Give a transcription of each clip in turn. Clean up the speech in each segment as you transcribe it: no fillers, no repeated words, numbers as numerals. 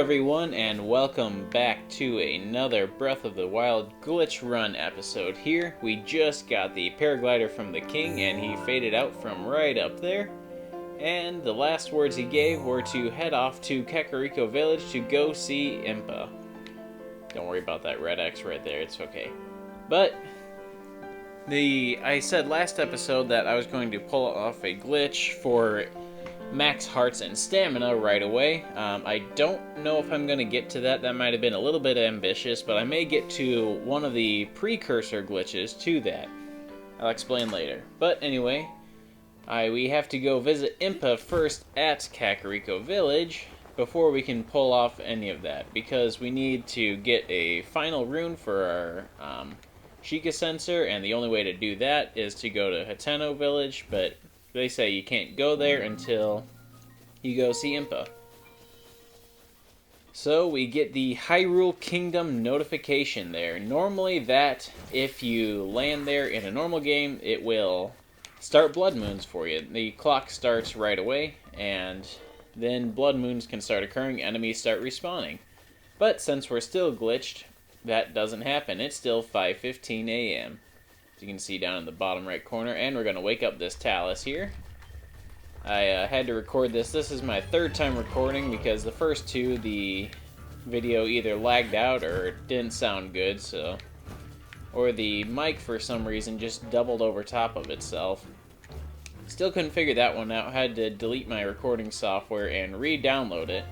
everyone, and welcome back to another Breath of the Wild Glitchrun episode here. We just got the paraglider from the king, and he faded out from right up there. And the last words he gave were to head off to Kakariko Village to go see Impa. Don't worry about that red X right there, it's okay. But I said last episode that I was going to pull off a glitch for max hearts and stamina right away. I don't know if I'm going to get to that. That might have been a little bit ambitious, but I may get to one of the precursor glitches to that. I'll explain later. But anyway, we have to go visit Impa first at Kakariko Village before we can pull off any of that, because we need to get a final rune for our Sheikah sensor, and the only way to do that is to go to Hateno Village, but they say you can't go there until you go see Impa. So we get the Hyrule Kingdom notification there. Normally that, if you land there in a normal game, it will start blood moons for you. The clock starts right away, and then blood moons can start occurring, enemies start respawning. But since we're still glitched, that doesn't happen. It's still 5:15 a.m. You can see down in the bottom right corner, and we're going to wake up this Talus here. I had to record this. This is my third time recording because the first two, the video either lagged out or didn't sound good, or the mic for some reason just doubled over top of itself. Still couldn't figure that one out. Had to delete my recording software and re-download it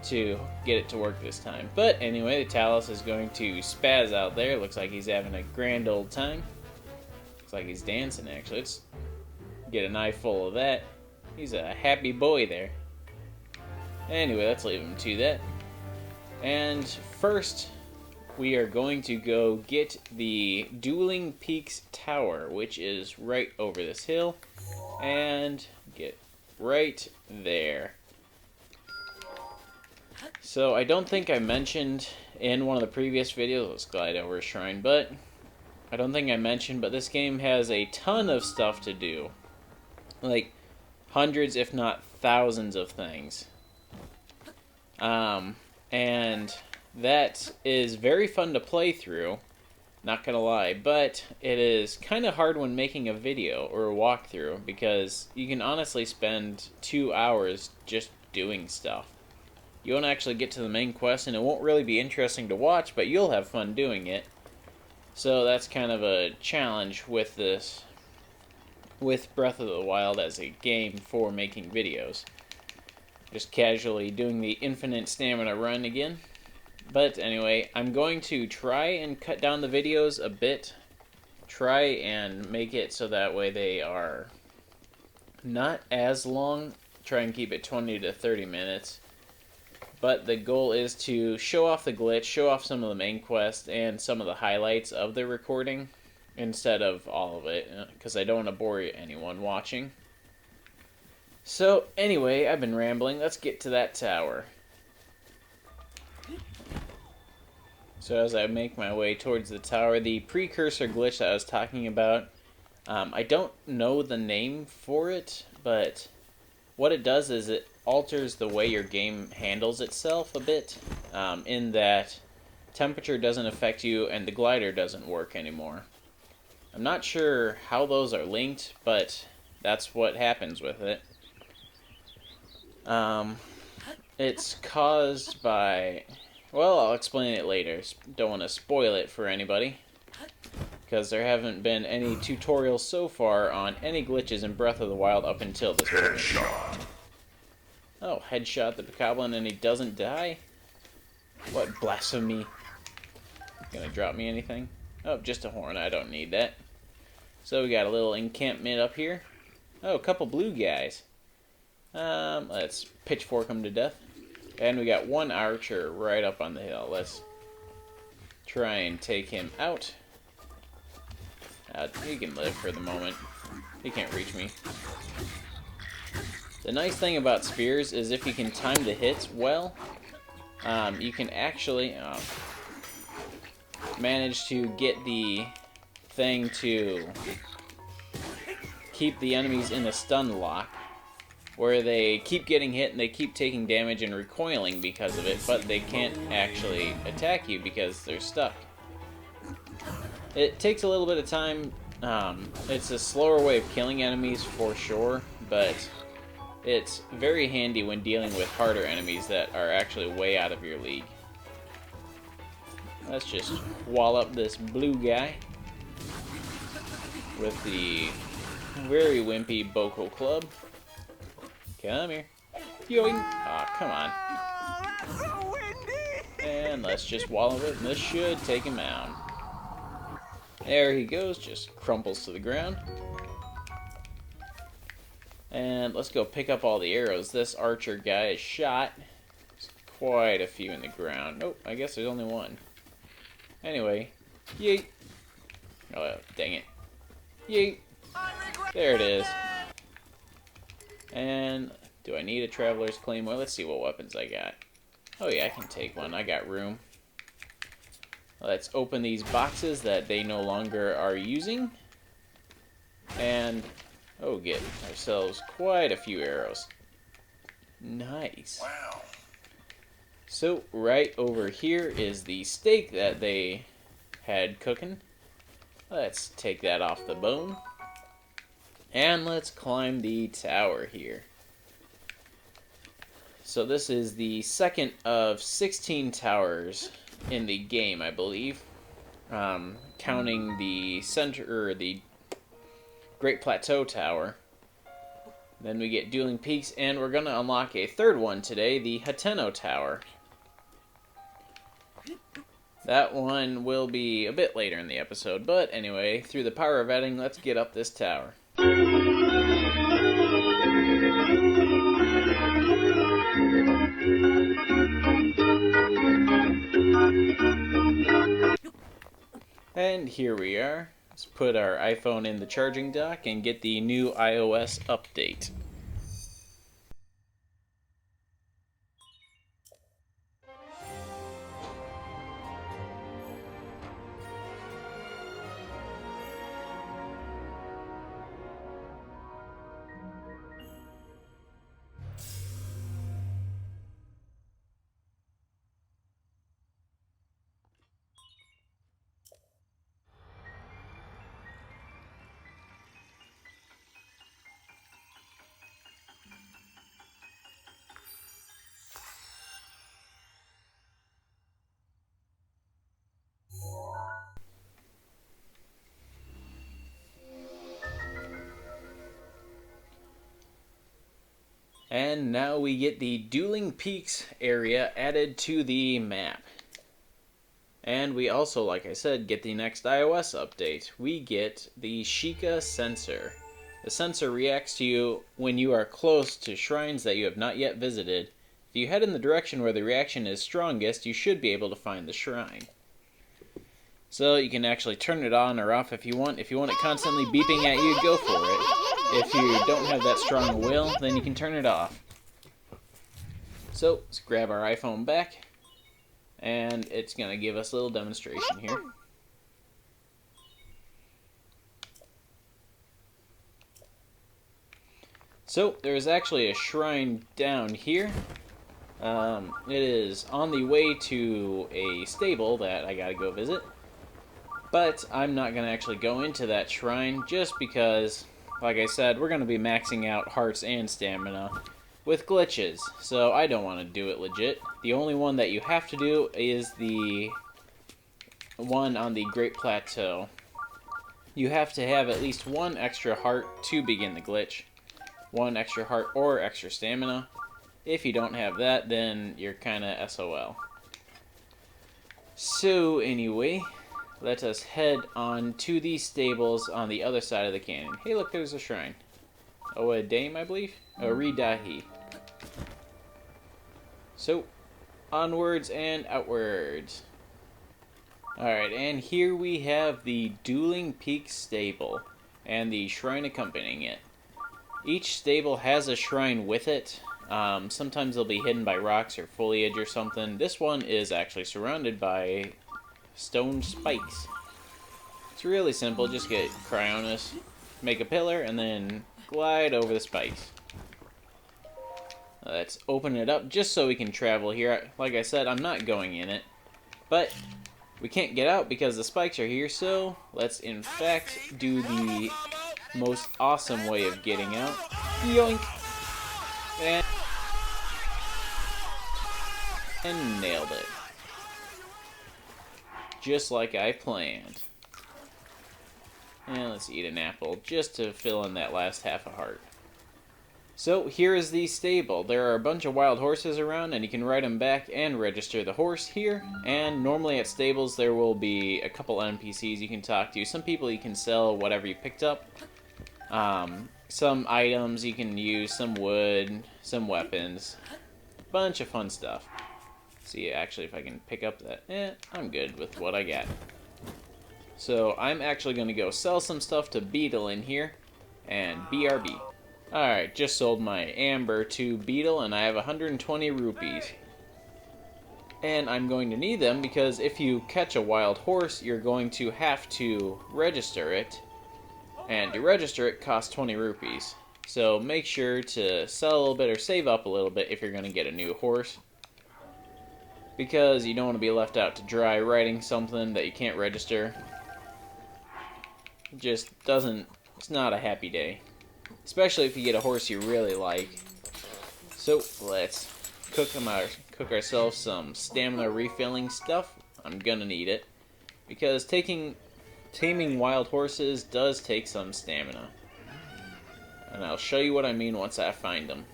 to get it to work this time. But anyway, the Talus is going to spaz out there. Looks like he's having a grand old time. Looks like he's dancing, actually. Let's get an eye full of that. He's a happy boy there. Anyway, let's leave him to that. And first, we are going to go get the Dueling Peaks Tower, which is right over this hill. And get right there. So, I don't think I mentioned in one of the previous videos, let's glide over a shrine, but I don't think I mentioned, but this game has a ton of stuff to do. Like, hundreds, if not thousands of things. And that is very fun to play through, not gonna lie, but it is kind of hard when making a video or a walkthrough, because you can honestly spend 2 hours just doing stuff. You won't actually get to the main quest, and it won't really be interesting to watch, but you'll have fun doing it. So that's kind of a challenge with this, with Breath of the Wild as a game for making videos. Just casually doing the infinite stamina run again. But anyway, I'm going to try and cut down the videos a bit. Try and make it so that way they are not as long. Try and keep it 20 to 30 minutes. But the goal is to show off the glitch, show off some of the main quests, and some of the highlights of the recording, instead of all of it, because I don't want to bore anyone watching. So, anyway, I've been rambling. Let's get to that tower. So as I make my way towards the tower, the precursor glitch that I was talking about, I don't know the name for it, but what it does is it alters the way your game handles itself a bit, in that temperature doesn't affect you and the glider doesn't work anymore. I'm not sure how those are linked, but that's what happens with it. It's caused by, well, I'll explain it later. Don't want to spoil it for anybody, because there haven't been any tutorials so far on any glitches in Breath of the Wild up until this point. Headshot. Oh, headshot the Bokoblin and he doesn't die? What blasphemy. Gonna drop me anything? Oh, just a horn. I don't need that. So we got a little encampment up here. Oh, a couple blue guys. Let's pitchfork them to death. And we got one archer right up on the hill. Let's try and take him out. He can live for the moment. He can't reach me. The nice thing about spears is if you can time the hits well, you can actually manage to get the thing to keep the enemies in a stun lock where they keep getting hit and they keep taking damage and recoiling because of it, but they can't actually attack you because they're stuck. It takes a little bit of time. It's a slower way of killing enemies for sure, but it's very handy when dealing with harder enemies that are actually way out of your league. Let's just wall up this blue guy with the very wimpy Boko Club. Come here. Yoing! Aw, come on. And let's just wall it, and this should take him out. There he goes, just crumples to the ground. And let's go pick up all the arrows. This archer guy is shot. There's quite a few in the ground. Nope, I guess there's only one. Anyway, yeet. Oh, dang it. Yeet. There it is. And do I need a Traveler's Claymore? Let's see what weapons I got. Oh yeah, I can take one. I got room. Let's open these boxes that they no longer are using. And, oh, get ourselves quite a few arrows. Nice. Wow. So, right over here is the steak that they had cooking. Let's take that off the bone. And let's climb the tower here. So this is the second of 16 towers in the game, I believe. Counting the center, or the Great Plateau Tower. Then we get Dueling Peaks, and we're going to unlock a third one today, the Hateno Tower. That one will be a bit later in the episode, but anyway, through the power of editing, let's get up this tower. And here we are. Let's put our iPhone in the charging dock and get the new iOS update. And now we get the Dueling Peaks area added to the map. And we also, like I said, get the next iOS update. We get the Sheikah sensor. The sensor reacts to you when you are close to shrines that you have not yet visited. If you head in the direction where the reaction is strongest, you should be able to find the shrine. So you can actually turn it on or off if you want. If you want it constantly beeping at you, go for it. If you don't have that strong will, then you can turn it off. So let's grab our iPhone back, and it's going to give us a little demonstration here. So there's actually a shrine down here. It is on the way to a stable that I gotta go visit. But I'm not going to actually go into that shrine just because, like I said, we're going to be maxing out hearts and stamina with glitches. So I don't want to do it legit. The only one that you have to do is the one on the Great Plateau. You have to have at least one extra heart to begin the glitch. One extra heart or extra stamina. If you don't have that, then you're kind of SOL. So anyway, let us head on to the stables on the other side of the canyon. Hey, look, there's a shrine. Oh, a dame, I believe? Oh, Ridahi. So, onwards and outwards. Alright, and here we have the Dueling Peaks stable and the shrine accompanying it. Each stable has a shrine with it. Sometimes they'll be hidden by rocks or foliage or something. This one is actually surrounded by stone spikes. It's really simple. Just get Cryonis, make a pillar, and then glide over the spikes. Let's open it up just so we can travel here. Like I said, I'm not going in it, but we can't get out because the spikes are here, so let's in fact do the most awesome way of getting out. Yoink! And nailed it. Just like I planned. And let's eat an apple just to fill in that last half a heart. So here is the stable. There are a bunch of wild horses around, and you can ride them back and register the horse here. And normally at stables there will be a couple NPCs you can talk to. Some people you can sell whatever you picked up. Some items you can use, some wood, some weapons. Bunch of fun stuff. See actually if I can pick up that. I'm good with what I got. So I'm actually going to go sell some stuff to Beetle in here. And BRB. Alright, just sold my amber to Beetle, and I have 120 rupees. And I'm going to need them because if you catch a wild horse, you're going to have to register it. And to register it costs 20 rupees. So make sure to sell a little bit or save up a little bit if you're going to get a new horse. Because you don't want to be left out to dry riding something that you can't register. It just doesn't, it's not a happy day. Especially if you get a horse you really like. So let's cook ourselves some stamina refilling stuff. I'm gonna need it because taming wild horses does take some stamina, and I'll show you what I mean once I find them.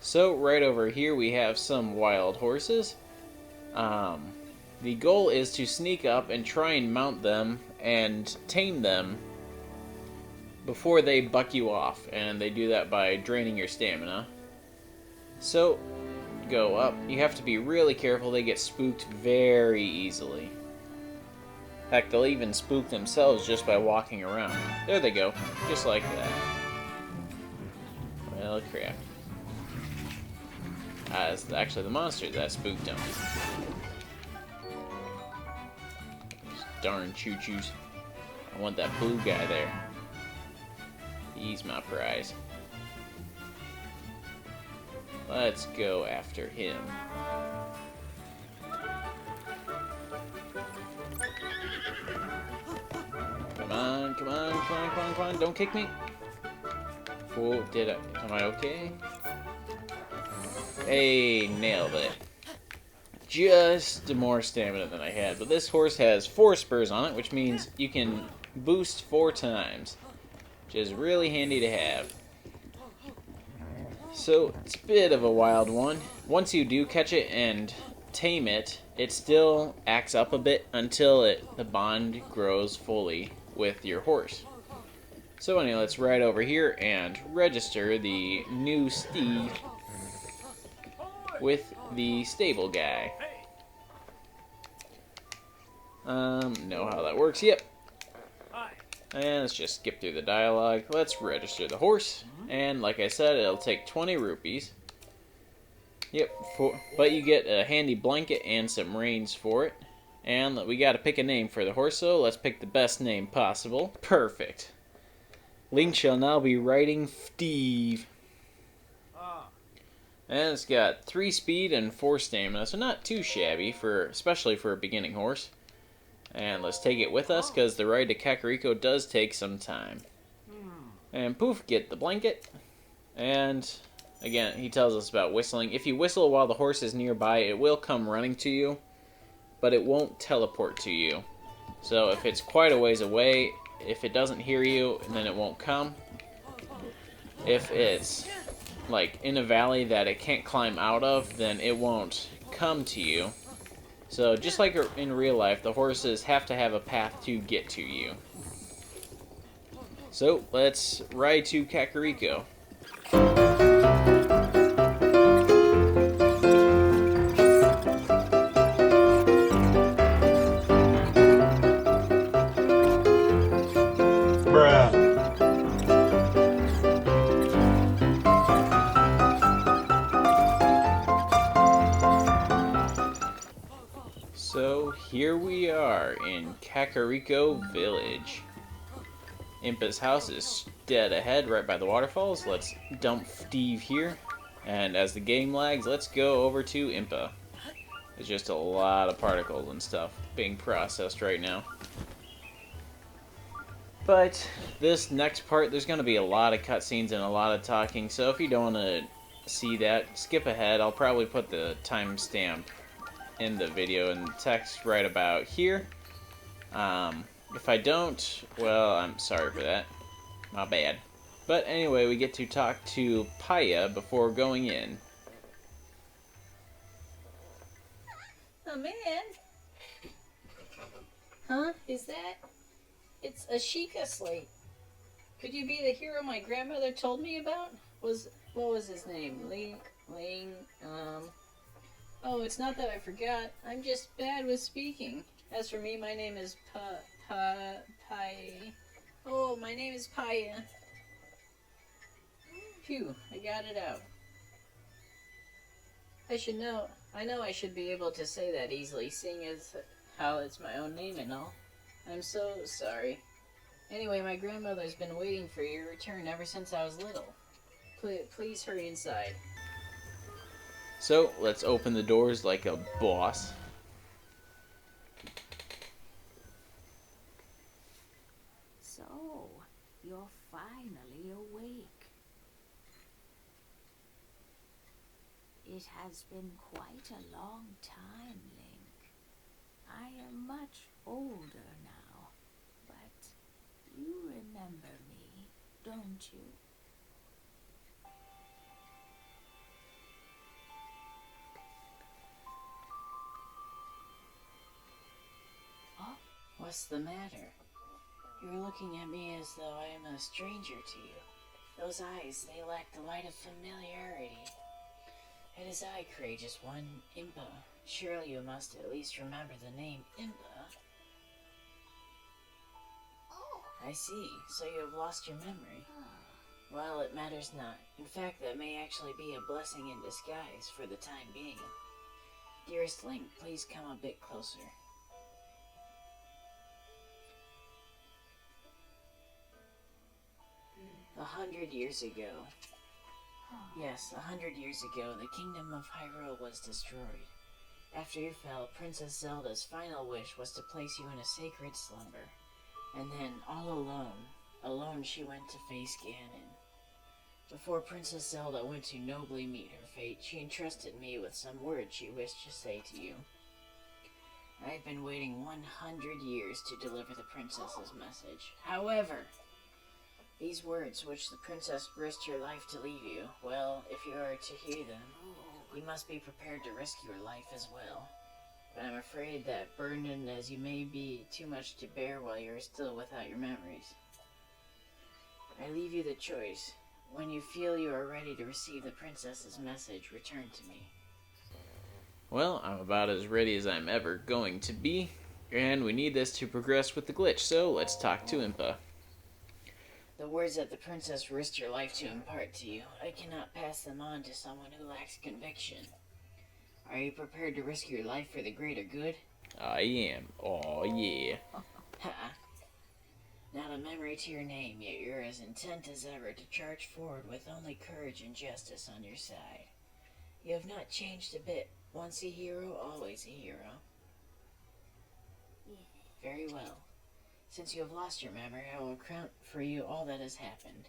So right over here we have some wild horses. The goal is to sneak up and try and mount them and tame them before they buck you off, and they do that by draining your stamina. So, go up. You have to be really careful. They get spooked very easily. In fact, they'll even spook themselves just by walking around. There they go. Just like that. Well, crap. It's actually the monsters that spooked them. Those darn choo-choos. I want that blue guy there. He's my prize. Let's go after him. Come on, come on, come on, come on, come on. Don't kick me. Oh, did I? Am I okay? Hey, nailed it. Just more stamina than I had. But this horse has 4 spurs on it, which means you can boost 4 times. Which is really handy to have. So, it's a bit of a wild one. Once you do catch it and tame it, it still acts up a bit until the bond grows fully with your horse. So anyway, let's ride over here and register the new steed with the stable guy. Know how that works? Yep. And let's just skip through the dialogue. Let's register the horse. And like I said, it'll take 20 rupees. Yep, but you get a handy blanket and some reins for it. And we gotta pick a name for the horse, so let's pick the best name possible. Perfect. Link shall now be riding Steve. And it's got 3 speed and 4 stamina, so not too shabby, especially for a beginning horse. And let's take it with us, because the ride to Kakariko does take some time. And poof, get the blanket. And again, he tells us about whistling. If you whistle while the horse is nearby, it will come running to you, but it won't teleport to you. So if it's quite a ways away, if it doesn't hear you, then it won't come. If it's like in a valley that it can't climb out of, then it won't come to you. So just like in real life, the horses have to have a path to get to you. So let's ride to Kakariko. So here we are in Kakariko Village. Impa's house is dead ahead right by the waterfalls. Let's dump Steve here And as the game lags, let's go over to Impa. There's just a lot of particles and stuff being processed right now. But this next part, there's going to be a lot of cutscenes and a lot of talking, so if you don't want to see that, skip ahead. I'll probably put the timestamp in the video and text right about here. If I don't, well, I'm sorry for that. My bad. But anyway, we get to talk to Paya before going in. Oh, man. Huh? Is that? It's a Sheikah slate. Could you be the hero my grandmother told me about? What was his name? Ling, Oh, it's not that I forgot. I'm just bad with speaking. As for me, my name is Oh, my name is Paya. Phew, I got it out. I know I should be able to say that easily, seeing as how it's my own name and all. I'm so sorry. Anyway, my grandmother's been waiting for your return ever since I was little. Please hurry inside. So, let's open the doors like a boss. So, you're finally awake. It has been quite a long time, Link. I am much older now, but you remember me, don't you? Oh, what's the matter? You're looking at me as though I am a stranger to you. Those eyes, they lack the light of familiarity. It is I, courageous one, Impa. Surely you must at least remember the name Impa. I see, so you have lost your memory. Well, it matters not. In fact, that may actually be a blessing in disguise for the time being. Dearest Link, please come a bit closer. 100 years ago. Yes, 100 years ago, the kingdom of Hyrule was destroyed. After you fell, Princess Zelda's final wish was to place you in a sacred slumber. And then, all alone she went to face Ganon. Before Princess Zelda went to nobly meet her fate, she entrusted me with some words she wished to say to you. I've been waiting 100 years to deliver the princess's message. However, these words which the princess risked her life to leave you, well, if you are to hear them, you must be prepared to risk your life as well. But I'm afraid that, burdened as you may be, too much to bear while you are still without your memories. I leave you the choice. When you feel you are ready to receive the princess's message, return to me. Well, I'm about as ready as I'm ever going to be, and we need this to progress with the glitch, so let's talk to Impa. The words that the princess risked her life to impart to you, I cannot pass them on to someone who lacks conviction. Are you prepared to risk your life for the greater good? I am. Oh yeah. Ha! Not a memory to your name, yet you're as intent as ever to charge forward with only courage and justice on your side. You have not changed a bit. Once a hero, always a hero. Very well. Since you have lost your memory, I will account for you all that has happened.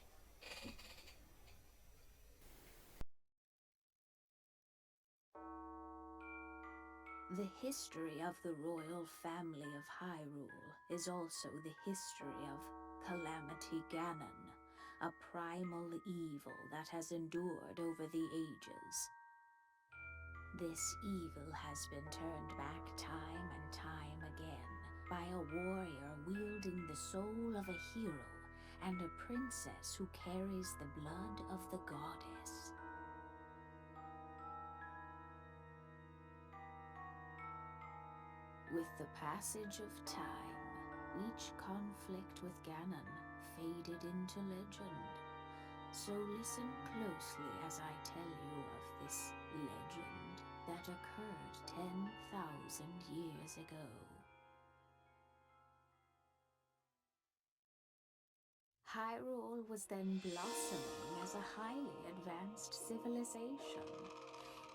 The history of the royal family of Hyrule is also the history of Calamity Ganon, a primal evil that has endured over the ages. This evil has been turned back time and time again by a warrior wielding the soul of a hero and a princess who carries the blood of the goddess. With the passage of time, each conflict with Ganon faded into legend. So listen closely as I tell you of this legend that occurred 10,000 years ago. Hyrule was then blossoming as a highly advanced civilization.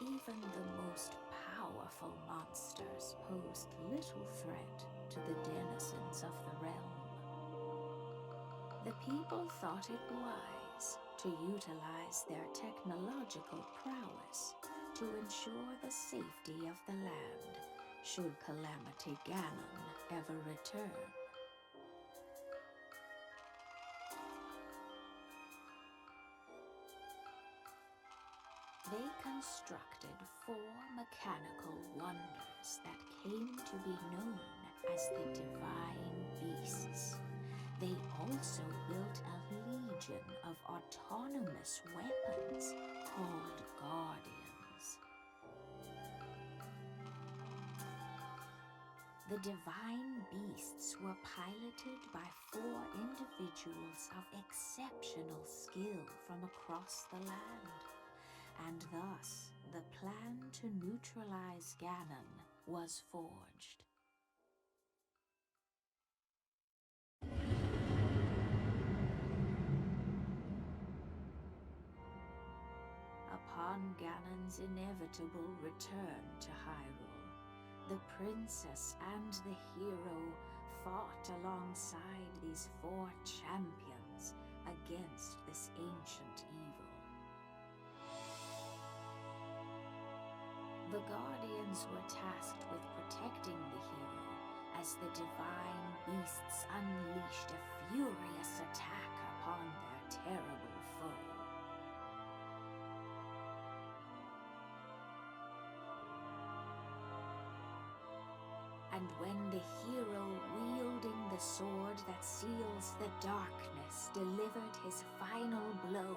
Even the most powerful monsters posed little threat to the denizens of the realm. The people thought it wise to utilize their technological prowess to ensure the safety of the land should Calamity Ganon ever return. They constructed 4 mechanical wonders that came to be known as the Divine Beasts. They also built a legion of autonomous weapons called Guardians. The Divine Beasts were piloted by 4 individuals of exceptional skill from across the land. And thus, the plan to neutralize Ganon was forged. Upon Ganon's inevitable return to Hyrule, the princess and the hero fought alongside these 4 champions against this ancient evil. The Guardians were tasked with protecting the hero as the Divine Beasts unleashed a furious attack upon their terrible foe. And when the hero wielding the sword that seals the darkness delivered his final blow,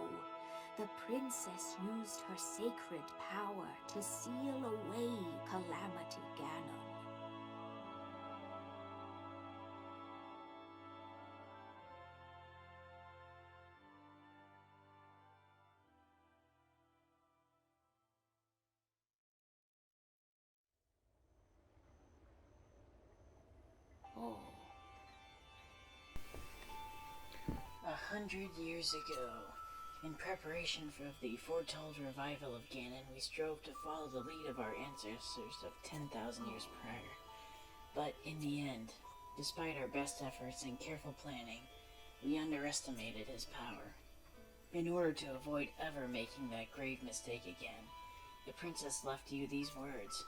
the princess used her sacred power to seal away Calamity Ganon. Oh. 100 years ago, in preparation for the foretold revival of Ganon, we strove to follow the lead of our ancestors of 10,000 years prior. But in the end, despite our best efforts and careful planning, we underestimated his power. In order to avoid ever making that grave mistake again, the princess left you these words.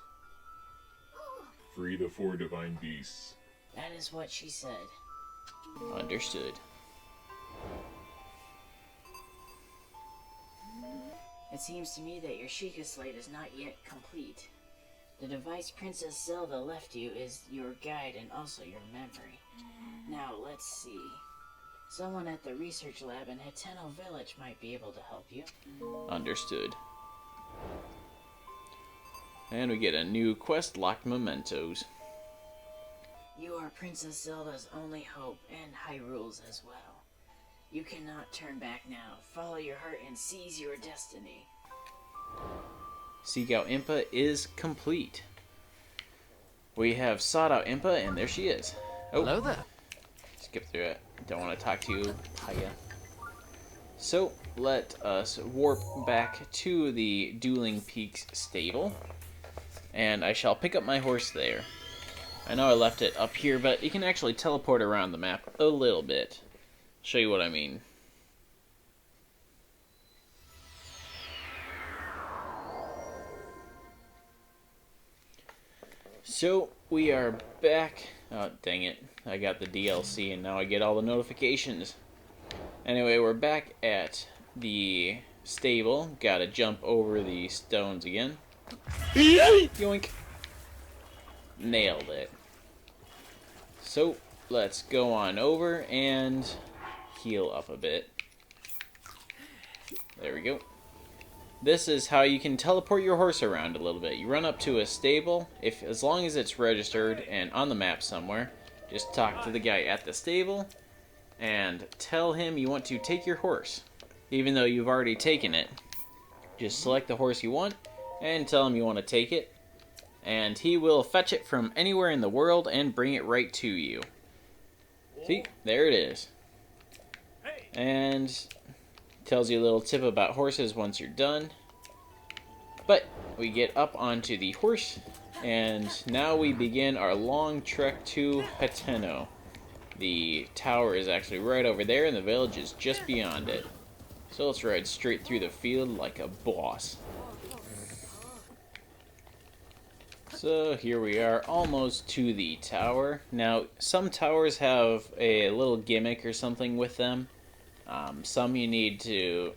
Free the 4 divine beasts. That is what she said. Understood. It seems to me that your Sheikah slate is not yet complete. The device Princess Zelda left you is your guide and also your memory. Now, let's see. Someone at the research lab in Hateno Village might be able to help you. Understood. And we get a new quest, Locked Mementos. You are Princess Zelda's only hope, and Hyrule's as well. You cannot turn back now. Follow your heart and seize your destiny. Seek out Impa is complete. We have sought out Impa, and there she is. Oh, hello there. Skip through it. Don't want to talk to you. Hiya. So, let us warp back to the Dueling Peaks stable. And I shall pick up my horse there. I know I left it up here, but you can actually teleport around the map a little bit. Show you what I mean. So, we are back. Oh, dang it. I got the DLC and now I get all the notifications. Anyway, we're back at the stable. Gotta jump over the stones again. Yoink. Nailed it. So, let's go on over and heal up a bit. There we go. This is how you can teleport your horse around a little bit. You run up to a stable, as long as it's registered and on the map somewhere, just talk to the guy at the stable and tell him you want to take your horse. Even though you've already taken it, just select the horse you want and tell him you want to take it, and he will fetch it from anywhere in the world and bring it right to you. See, there it is. And Tells you a little tip about horses once you're done. But we get up onto the horse, and now we begin our long trek to Hateno. The tower is actually right over there, and the village is just beyond it. So let's ride straight through the field like a boss. So here we are, almost to the tower. Now, some towers have a little gimmick or something with them. Some you need to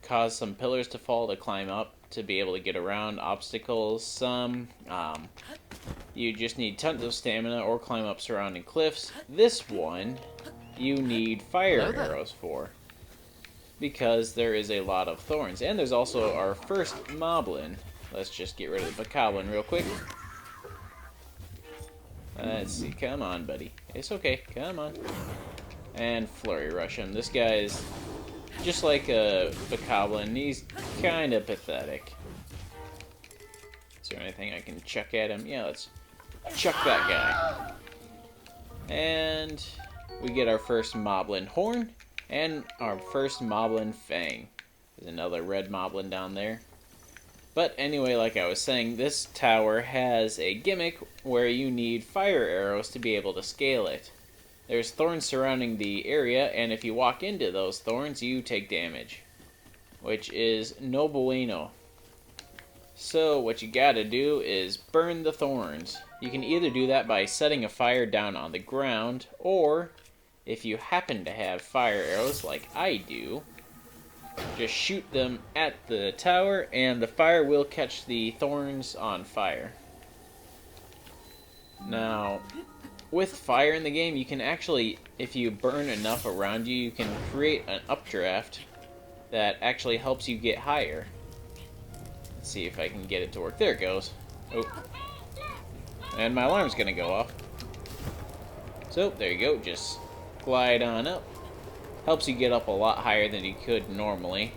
cause some pillars to fall to climb up to be able to get around obstacles. Some you just need tons of stamina or climb up surrounding cliffs. This one you need fire arrows for, because there is a lot of thorns. And there's also our first moblin. Let's just get rid of the bokoblin real quick. Let's see, come on, buddy. It's okay, come on. And flurry rush him. This guy's just like a bokoblin. He's kind of pathetic. Is there anything I can chuck at him? Yeah, let's chuck that guy. And we get our first moblin horn and our first moblin fang. There's another red moblin down there. But anyway, like I was saying, this tower has a gimmick where you need fire arrows to be able to scale it. There's thorns surrounding the area, and if you walk into those thorns, you take damage, which is no bueno. So what you gotta do is burn the thorns. You can either do that by setting a fire down on the ground, or if you happen to have fire arrows like I do, just shoot them at the tower and the fire will catch the thorns on fire. Now, with fire in the game, you can actually, if you burn enough around you, you can create an updraft that actually helps you get higher. Let's see if I can get it to work. There it goes. Oh. And my alarm's gonna go off. So, there you go. Just glide on up. Helps you get up a lot higher than you could normally.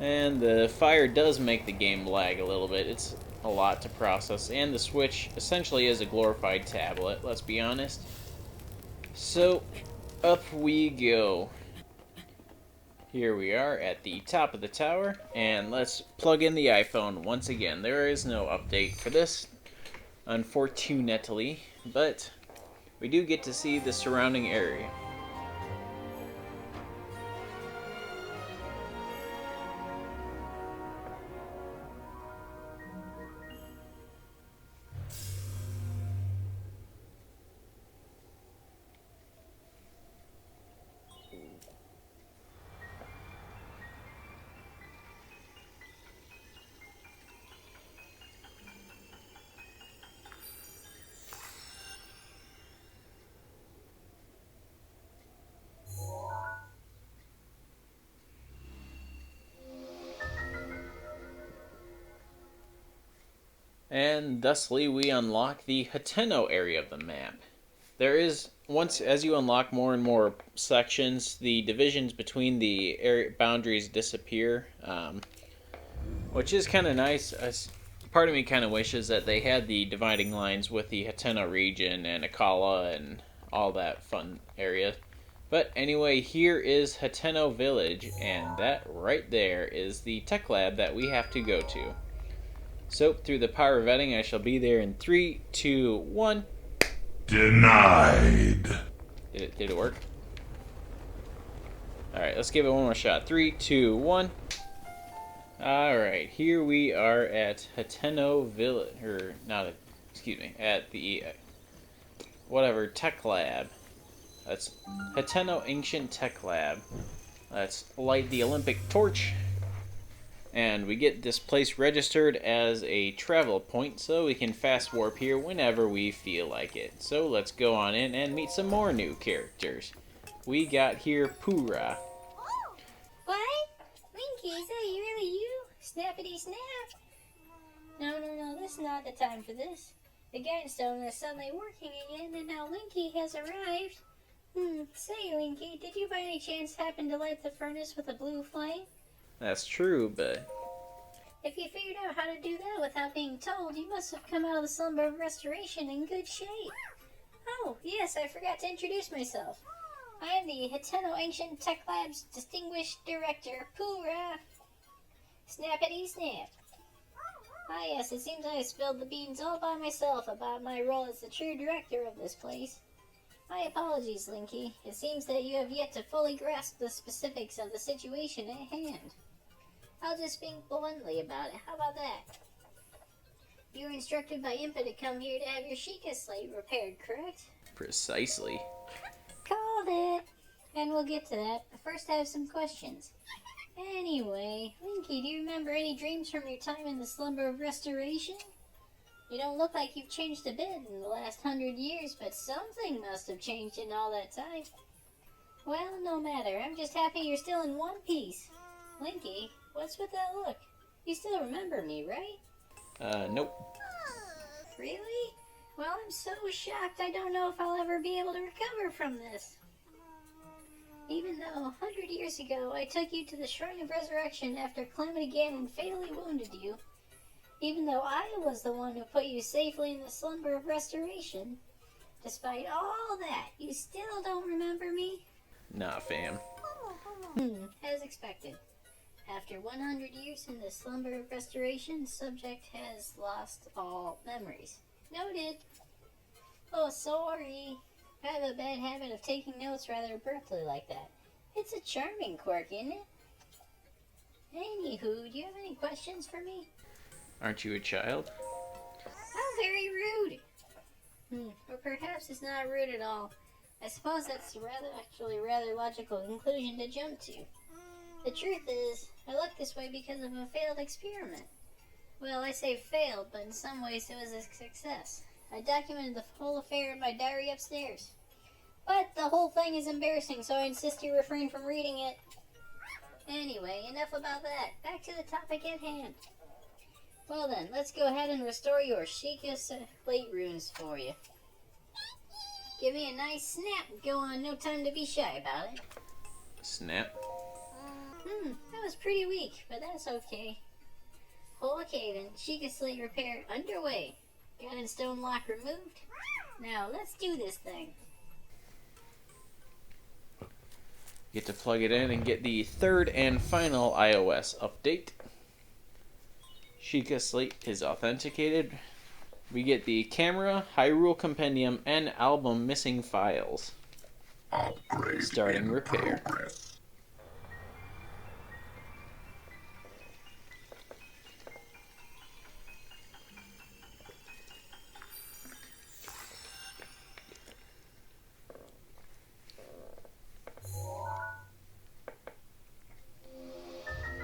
And the fire does make the game lag a little bit. It's a lot to process. And the Switch essentially is a glorified tablet, let's be honest. So, up we go. Here we are at the top of the tower. And let's plug in the iPhone once again. There is no update for this, unfortunately. But we do get to see the surrounding area. And thusly we unlock the Hateno area of the map. There is, once as you unlock more and more sections, the divisions between the area boundaries disappear, which is kind of nice. Part of me kind of wishes that they had the dividing lines with the Hateno region and Akala and all that fun area. But anyway, here is Hateno Village, and that right there is the tech lab that we have to go to. So, through the power of vetting, I shall be there in 3, 2, 1. Denied. Did it work? Alright, let's give it one more shot. 3, 2, 1. Alright, here we are at Hateno Village, or not, excuse me, at the, whatever, Tech Lab. That's Hateno Ancient Tech Lab. Let's light the Olympic torch. And we get this place registered as a travel point, so we can fast warp here whenever we feel like it. So let's go on in and meet some more new characters. We got here Pura. What? Winky, is that really you? Snappity snap? No, this is not the time for this. The Guidestone is suddenly working again, and now Winky has arrived. Say, Winky, did you by any chance happen to light the furnace with a blue flame? That's true, but If you figured out how to do that without being told, you must have come out of the slumber of restoration in good shape. Oh, yes, I forgot to introduce myself. I am the Hiteno Ancient Tech Lab's Distinguished Director, Poora. Snappity snap. Ah yes, it seems I have spilled the beans all by myself about my role as the true director of this place. My apologies, Linky. It seems that you have yet to fully grasp the specifics of the situation at hand. I'll just speak bluntly about it. How about that? You were instructed by Impa to come here to have your Sheikah slate repaired, correct? Precisely. Called it. And we'll get to that, but first I have some questions. Anyway, Linky, do you remember any dreams from your time in the Slumber of Restoration? You don't look like you've changed a bit in the last 100 years, but something must have changed in all that time. Well, no matter. I'm just happy you're still in one piece. Linky, what's with that look? You still remember me, right? Nope. Really? Well, I'm so shocked I don't know if I'll ever be able to recover from this. Even though 100 years ago I took you to the Shrine of Resurrection after Calamity Ganon fatally wounded you, even though I was the one who put you safely in the Slumber of Restoration, despite all that, you still don't remember me? Nah, fam. As expected. After 100 years in the Slumber of Restoration, subject has lost all memories. Noted. Oh, sorry. I have a bad habit of taking notes rather abruptly like that. It's a charming quirk, isn't it? Anywho, do you have any questions for me? Aren't you a child? How very rude. Or perhaps it's not rude at all. I suppose that's a rather logical conclusion to jump to. The truth is, I look this way because of a failed experiment. Well, I say failed, but in some ways it was a success. I documented the whole affair in my diary upstairs. But the whole thing is embarrassing, so I insist you refrain from reading it. Anyway, enough about that. Back to the topic at hand. Well then, let's go ahead and restore your Sheikah slate runes for you. Give me a nice snap. Go on, no time to be shy about it. Snap. That was pretty weak, but that's okay. Okay then, Sheikah slate repair underway. Gun and stone lock removed. Now let's do this thing. Get to plug it in and get the third and final iOS update. Sheikah Slate is authenticated. We get the camera, Hyrule Compendium, and album missing files. Starting repair.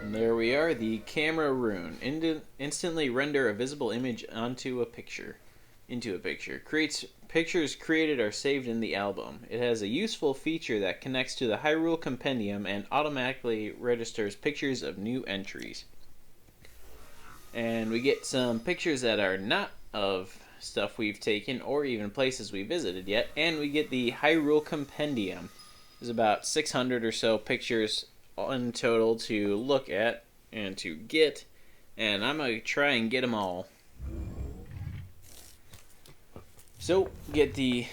And there we are, the camera rune. Instantly render a visible image into a picture. Pictures created are saved in the album. It has a useful feature that connects to the Hyrule Compendium and automatically registers pictures of new entries. And we get some pictures that are not of stuff we've taken or even places we visited yet. And we get the Hyrule Compendium. There's about 600 or so pictures in total to look at and to get, and I'm going to try and get them all. So, get the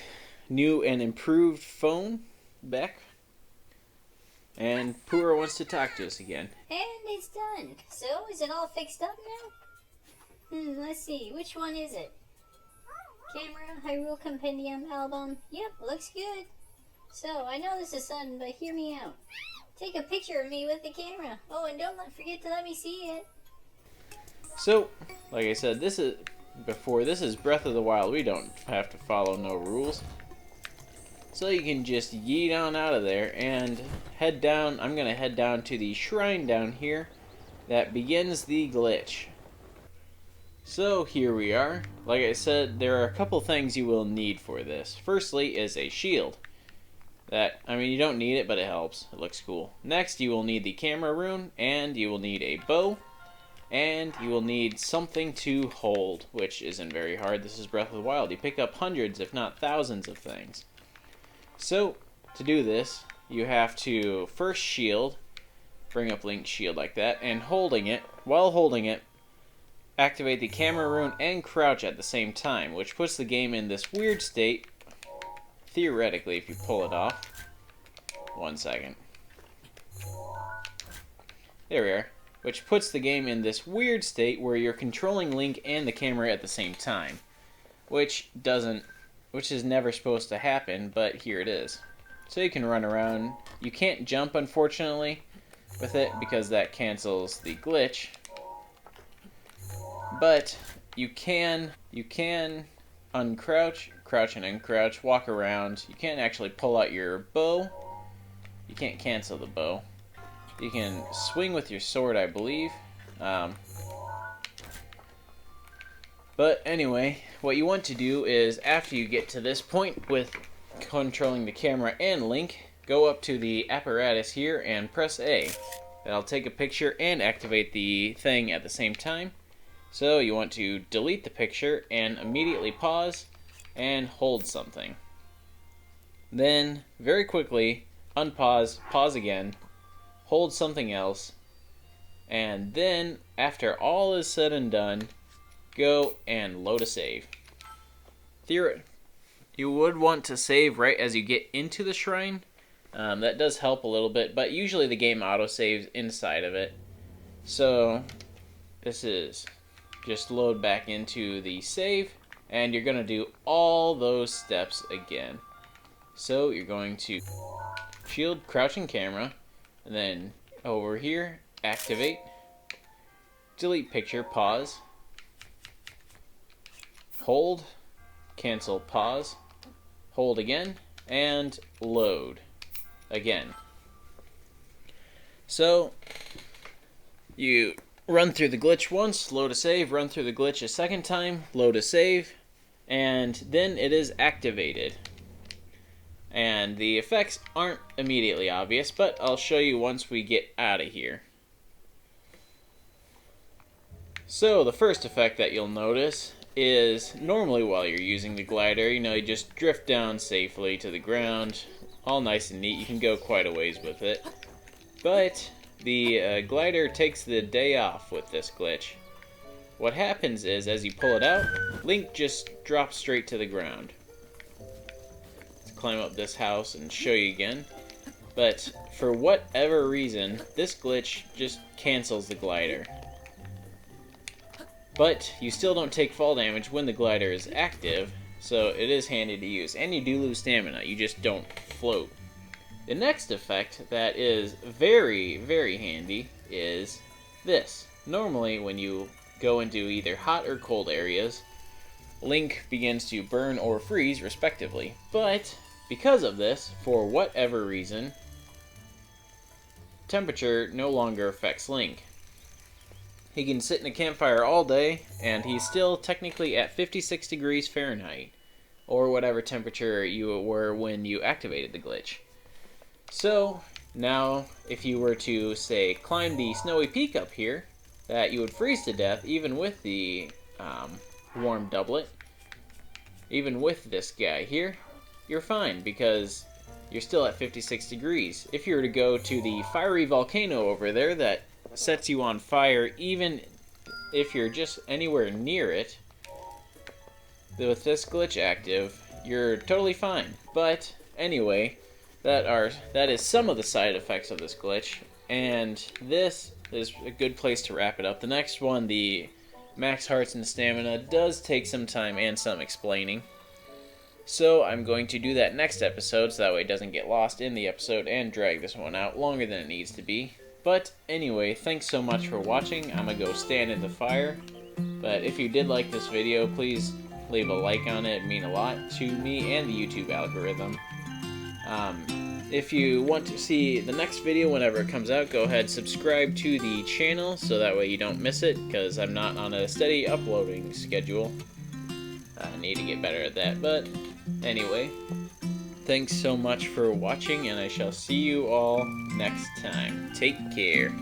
new and improved phone back, and Poora wants to talk to us again. And it's done. So, is it all fixed up now? Let's see, which one is it? Camera, Hyrule Compendium, album. Yep, looks good. So, I know this is sudden, but hear me out. Take a picture of me with the camera. Oh, and don't forget to let me see it. So, like I said, this is Breath of the Wild. We don't have to follow no rules. So you can just yeet on out of there and head down. I'm going to head down to the shrine down here that begins the glitch. So here we are. Like I said, there are a couple things you will need for this. Firstly is a shield. You don't need it, but it helps. It looks cool. Next, you will need the camera rune, and you will need a bow, and you will need something to hold, which isn't very hard. This is Breath of the Wild. You pick up hundreds, if not thousands of things. So, to do this, you have to first shield, bring up Link's shield like that, and while holding it, activate the camera rune and crouch at the same time, which puts the game in this weird state, theoretically, if you pull it off, 1 second. There we are. Which puts the game in this weird state where you're controlling Link and the camera at the same time. Which is never supposed to happen, but here it is. So you can run around. You can't jump, unfortunately, with it because that cancels the glitch. But you can uncrouch, crouch and uncrouch, walk around. You can't actually pull out your bow. You can't cancel the bow. You can swing with your sword, I believe. But anyway, what you want to do is, after you get to this point with controlling the camera and Link, go up to the apparatus here and press A. That'll take a picture and activate the thing at the same time. So you want to delete the picture and immediately pause and hold something. Then, very quickly, unpause, pause again, hold something else, and then, after all is said and done, go and load a save. You would want to save right as you get into the shrine. That does help a little bit, but usually the game auto-saves inside of it. So, this is just load back into the save, and you're going to do all those steps again. So, you're going to shield, crouching camera, and then over here, activate, delete picture, pause, hold, cancel, pause, hold again, and load again. So, you run through the glitch once, load a save, run through the glitch a second time, load a save, and then it is activated. And the effects aren't immediately obvious, but I'll show you once we get out of here. So, the first effect that you'll notice is, normally while you're using the glider, you just drift down safely to the ground, all nice and neat. You can go quite a ways with it. But the glider takes the day off with this glitch. What happens is, as you pull it out, Link just drops straight to the ground. Let's climb up this house and show you again. But for whatever reason, this glitch just cancels the glider. But you still don't take fall damage when the glider is active, so it is handy to use. And you do lose stamina, you just don't float. The next effect that is very, very handy is this. Normally, when you go into either hot or cold areas, Link begins to burn or freeze, respectively. But because of this, for whatever reason, temperature no longer affects Link. He can sit in a campfire all day, and he's still technically at 56 degrees Fahrenheit, or whatever temperature you were when you activated the glitch. So, now, if you were to, say, climb the snowy peak up here, that you would freeze to death, even with the warm doublet, even with this guy here, you're fine, because you're still at 56 degrees. If you were to go to the fiery volcano over there that sets you on fire, even if you're just anywhere near it, with this glitch active, you're totally fine. But anyway, that is some of the side effects of this glitch, and this is a good place to wrap it up. The next one, the max hearts and stamina, does take some time and some explaining. So I'm going to do that next episode, so that way it doesn't get lost in the episode and drag this one out longer than it needs to be. But anyway, thanks so much for watching. I'm going to go stand in the fire. But if you did like this video, please leave a like on it. It'd mean a lot to me and the YouTube algorithm. If you want to see the next video whenever it comes out, go ahead, subscribe to the channel so that way you don't miss it, because I'm not on a steady uploading schedule. I need to get better at that, but anyway, thanks so much for watching, and I shall see you all next time. Take care.